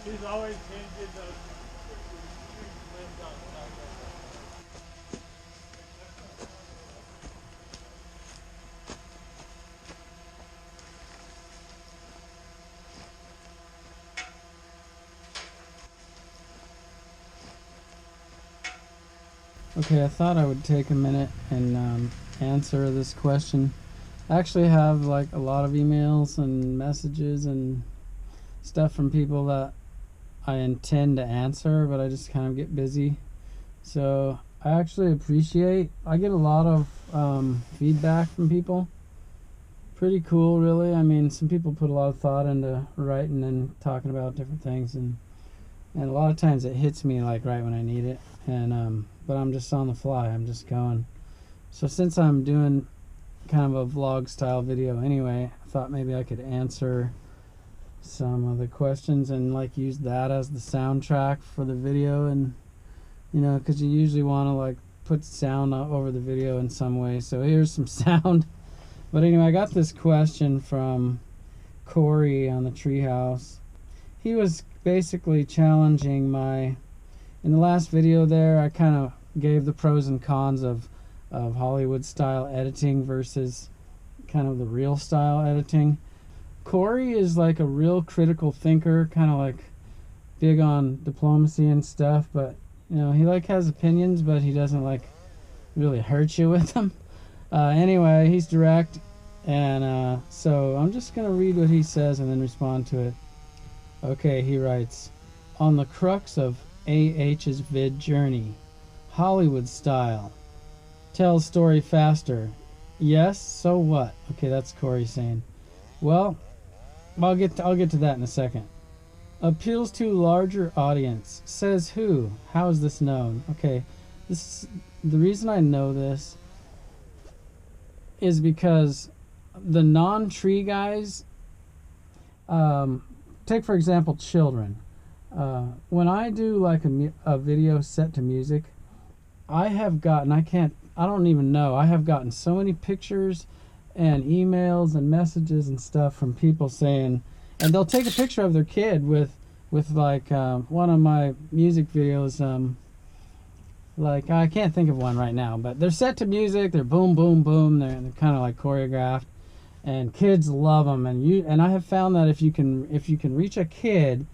He's always changing those limbs on stuff. Okay, I thought I would take a minute and answer this question. I actually have like a lot of emails and messages and stuff from people that I intend to answer, but I just kind of get busy. So I actually I get a lot of feedback from people. Pretty cool, really. I mean, some people put a lot of thought into writing and talking about different things, and a lot of times it hits me like right when I need it. And but I'm just on the fly. I'm just going. So since I'm doing kind of a vlog style video anyway, I thought maybe I could answer some of the questions and like use that as the soundtrack for the video. And you know, because you usually want to like put sound over the video in some way. So here's some sound. But anyway, I got this question from Corey on the Treehouse. He was basically challenging in the last video there, I kind of gave the pros and cons of Hollywood style editing versus kind of the real style editing. Corey is like a real critical thinker, kind of like big on diplomacy and stuff, but you know, he like has opinions, but he doesn't like really hurt you with them. Anyway, he's direct, and so I'm just gonna read what he says and then respond to it. Okay, he writes, on the crux of AH's vid journey, Hollywood style, tell story faster. Yes, so what? Okay, that's Corey saying. Well, I'll get to that in a second. Appeals to larger audience. Says who? How is this known? Okay, the reason I know this is because the non-tree guys, take for example children. When I do like a video set to music, I have gotten, I don't even know, I have gotten so many pictures and emails and messages and stuff from people saying, and they'll take a picture of their kid with like one of my music videos, like I can't think of one right now, but they're set to music, they're boom boom boom, they're kind of like choreographed, and kids love them. And I have found that if you can reach a kid,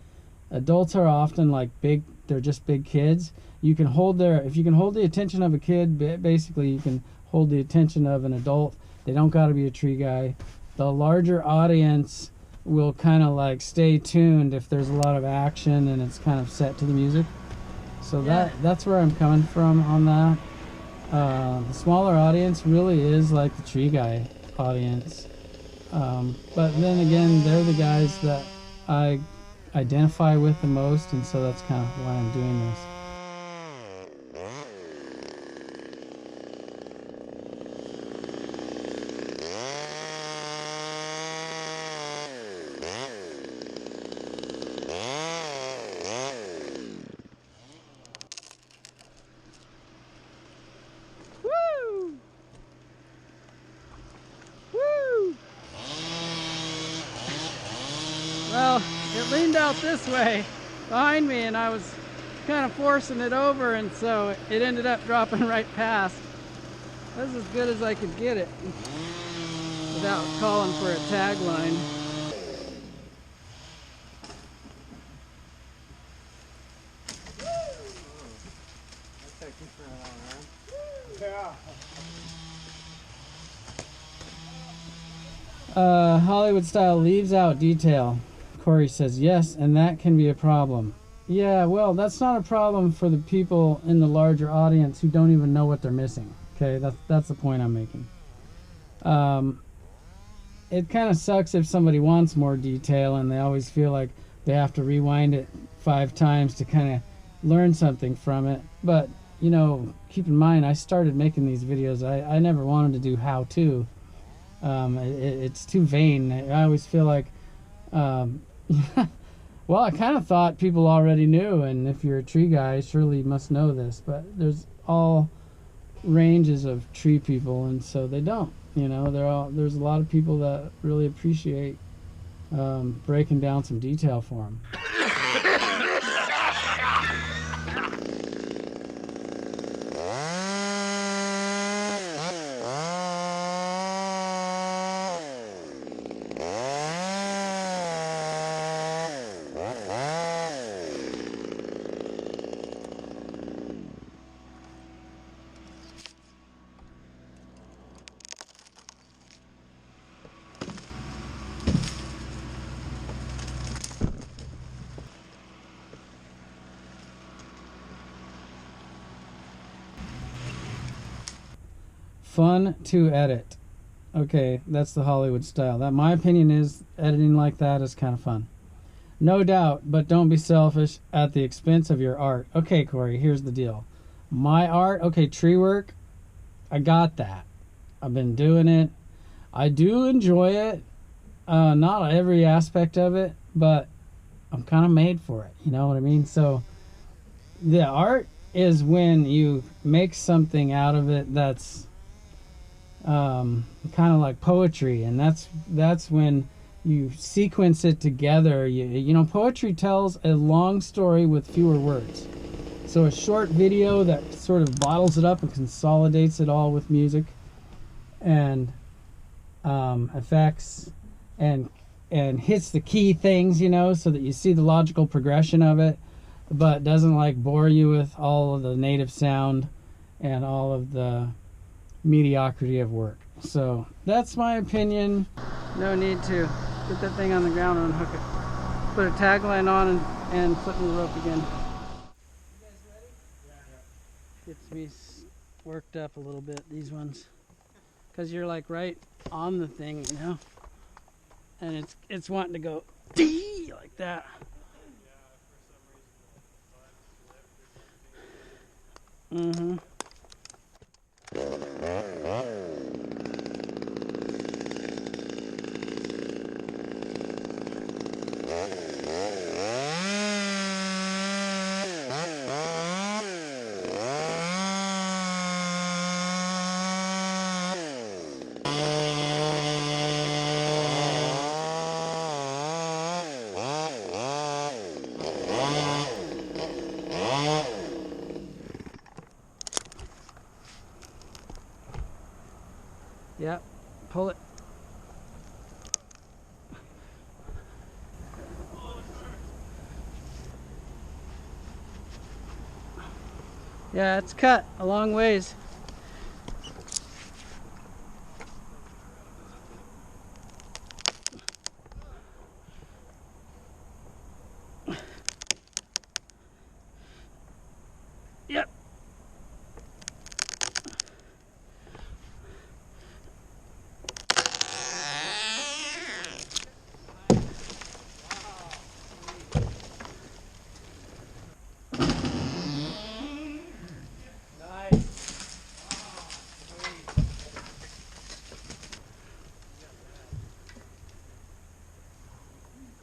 adults are often like they're just big kids. If you can hold the attention of a kid, basically you can hold the attention of an adult. They don't got to be a tree guy. The larger audience will kind of like stay tuned if there's a lot of action and it's kind of set to the music. So that's where I'm coming from on that. The smaller audience really is like the tree guy audience. But then again, they're the guys that I identify with the most, and so that's kind of why I'm doing this. Woo! Woo! Well, it leaned out this way behind me, and I was kind of forcing it over, and so it ended up dropping right past. That's as good as I could get it without calling for a tagline. Hollywood style leaves out detail. Corey says yes, and that can be a problem. Yeah, well, that's not a problem for the people in the larger audience who don't even know what they're missing. Okay, that's the point I'm making. It kind of sucks if somebody wants more detail and they always feel like they have to rewind it 5 times to kind of learn something from it. But, you know, keep in mind, I started making these videos. I never wanted to do how-to. It's too vain. I always feel like, well, I kind of thought people already knew, and if you're a tree guy, surely you must know this, but there's all ranges of tree people, and so they don't, you know, there's a lot of people that really appreciate breaking down some detail for them. Fun to edit. Okay, that's the Hollywood style. That, my opinion is, editing like that is kind of fun. No doubt, but don't be selfish at the expense of your art. Okay, Corey, here's the deal. My art, okay, tree work, I got that. I've been doing it. I do enjoy it. Not every aspect of it, but I'm kind of made for it. You know what I mean? So the art is when you make something out of it that's kind of like poetry, and that's when you sequence it together. You know, poetry tells a long story with fewer words. So a short video that sort of bottles it up and consolidates it all with music and effects and hits the key things, you know, so that you see the logical progression of it, but doesn't like bore you with all of the native sound and all of the mediocrity of work. So that's my opinion. No need to put that thing on the ground and unhook it. Put a tagline on and flip the rope again. You guys ready? Yeah. Gets me worked up a little bit, these ones, because you're like right on the thing, you know, and it's wanting to go dee like that. Mm-hmm. Yep, pull it. Yeah, it's cut a long ways. Yep.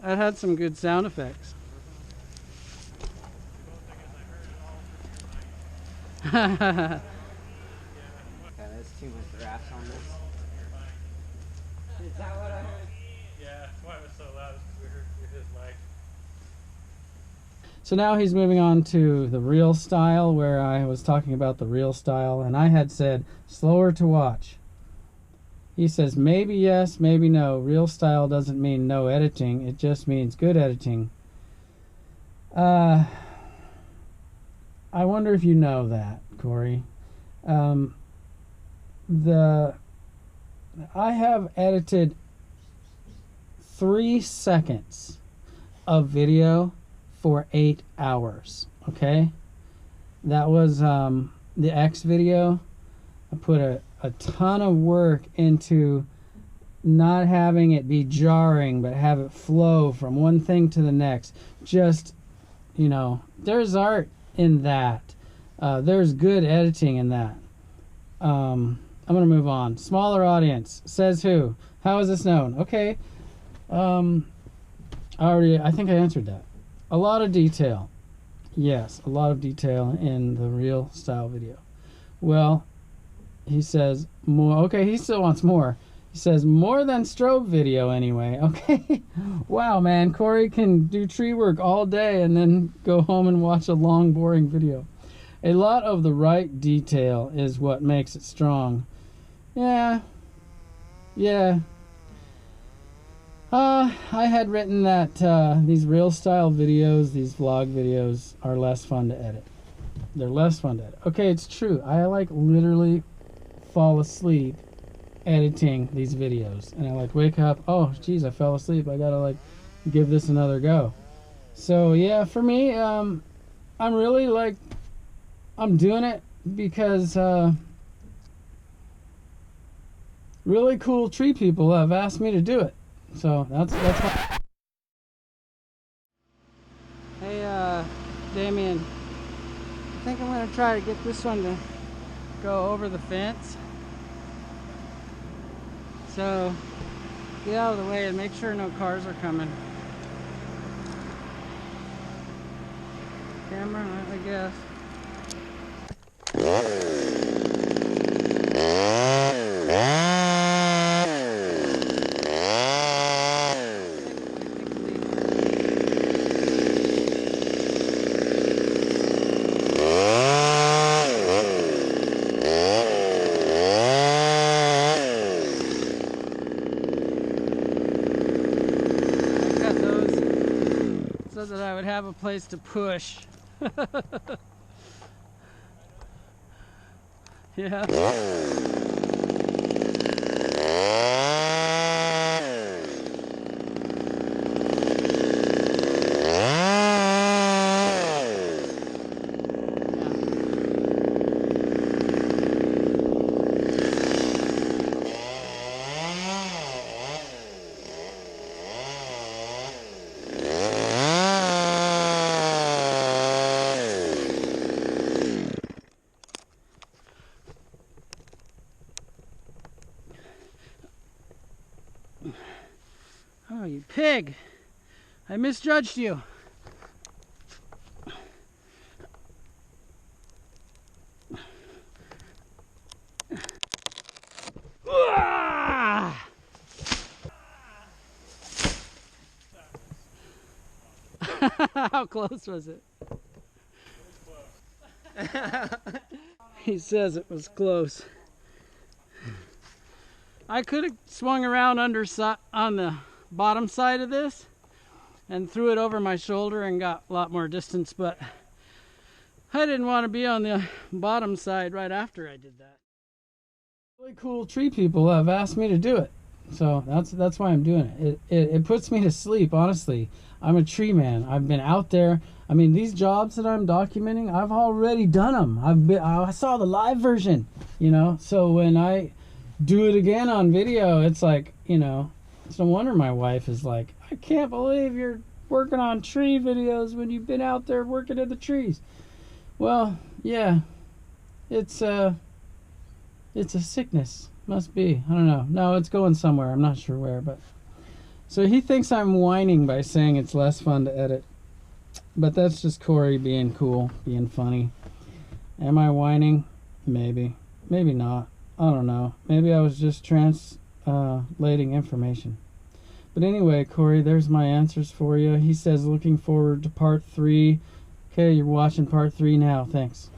That had some good sound effects. Yeah, there's too much grass on this. Is that what I heard? Yeah, that's why it was so loud, because we heard his mic. So now he's moving on to the real style, where I was talking about the real style, and I had said slower to watch. He says maybe yes, maybe no. Real style doesn't mean no editing, it just means good editing. I wonder if you know that, Corey. I have edited 3 seconds of video for 8 hours. Okay, that was the X video. I put a ton of work into not having it be jarring, but have it flow from one thing to the next. Just, you know, there's art in that. There's good editing in that. I'm gonna move on. Smaller audience, says who? How is this known? Okay. I think I answered that. A lot of detail. Yes, a lot of detail in the real style video. Well, he says more. Okay, he still wants more. He says, more than strobe video anyway. Okay. Wow, man. Corey can do tree work all day and then go home and watch a long, boring video. A lot of the right detail is what makes it strong. Yeah. I had written that these real style videos, these vlog videos, are less fun to edit. They're less fun to edit. Okay, it's true. I like literally fall asleep editing these videos, and I like wake up, oh geez, I fell asleep, I gotta like give this another go. So yeah, for me, I'm really like, I'm doing it because really cool tree people have asked me to do it. So that's my... Hey, Damien, I think I'm gonna try to get this one to go over the fence. So get out of the way and make sure no cars are coming. Camera, I guess. So that I would have a place to push. Yeah. Oh, you pig! I misjudged you. How close was it? He says it was close. I could have swung around on the bottom side of this and threw it over my shoulder and got a lot more distance, but I didn't want to be on the bottom side right after I did that. Really cool tree people have asked me to do it, so that's why I'm doing it. It puts me to sleep, honestly. I'm a tree man. I've been out there. I mean, these jobs that I'm documenting, I've already done them. I saw the live version, you know, so when I do it again on video, it's like, you know, it's no wonder my wife is like, I can't believe you're working on tree videos when you've been out there working in the trees. Well, yeah, it's a sickness. Must be. I don't know. No, it's going somewhere. I'm not sure where, but so he thinks I'm whining by saying it's less fun to edit. But that's just Corey being cool, being funny. Am I whining? Maybe. Maybe not. I don't know. Maybe I was just translating information. But anyway, Corey, there's my answers for you. He says looking forward to part 3. Okay, you're watching part 3 now. Thanks.